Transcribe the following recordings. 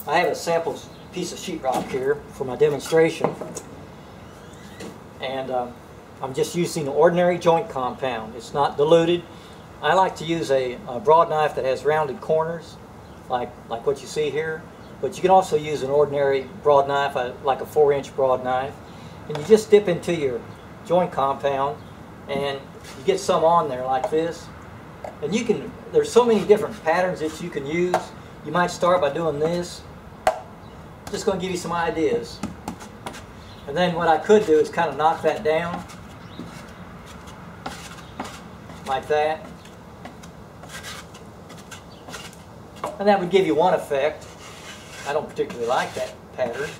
I have a sample piece of sheetrock here for my demonstration, and I'm just using ordinary joint compound. It's not diluted. I like to use a broad knife that has rounded corners, like what you see here. But you can also use an ordinary broad knife, like a 4-inch broad knife, and you just dip into your joint compound, and you get some on there like this. And there's so many different patterns that you can use. You might start by doing this. Just going to give you some ideas. And then what I could do is kind of knock that down like that. And that would give you one effect. I don't particularly like that pattern.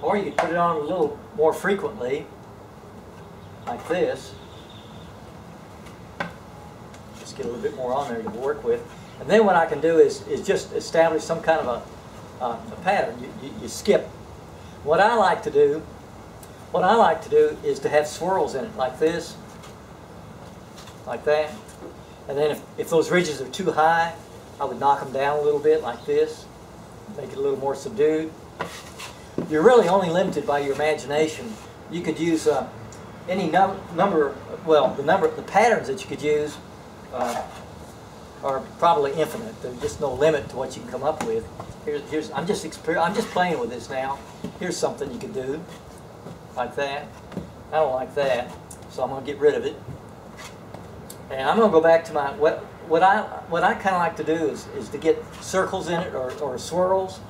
Or you could put it on a little more frequently, like this. Just get a little bit more on there to work with. And then what I can do is just establish some kind of a pattern. You skip. What I like to do is to have swirls in it, like this, like that. And then if those ridges are too high, I would knock them down a little bit, like this, make it a little more subdued. You're really only limited by your imagination. You could use any number. Well, the patterns that you could use are probably infinite. There's just no limit to what you can come up with. I'm just playing with this now. Here's something you could do, like that. I don't like that, so I'm going to get rid of it. And I'm going to go back to my what I kind of like to do is to get circles in it or swirls,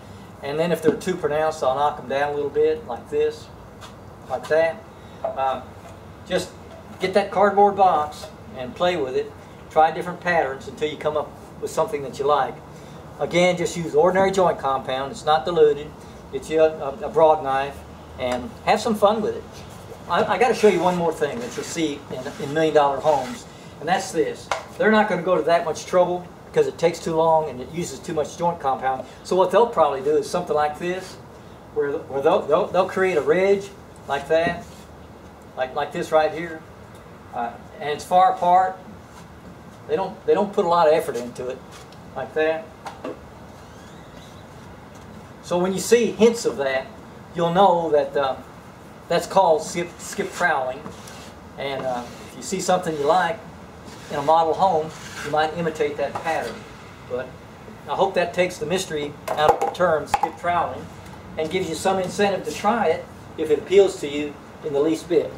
and then if they're too pronounced, I'll knock them down a little bit, like this, like that. Just get that cardboard box and play with it. Try different patterns until you come up with something that you like. Again, just use ordinary joint compound. It's not diluted. Get you a broad knife and have some fun with it. I got to show you one more thing that you'll see in million-dollar homes, and that's this. They're not going to go to that much trouble because it takes too long and it uses too much joint compound. So what they'll probably do is something like this, where they'll create a ridge like that, like this right here, and it's far apart. They don't put a lot of effort into it, like that. So when you see hints of that, you'll know that that's called skip troweling. And if you see something you like in a model home, you might imitate that pattern. But I hope that takes the mystery out of the term skip troweling and gives you some incentive to try it if it appeals to you in the least bit.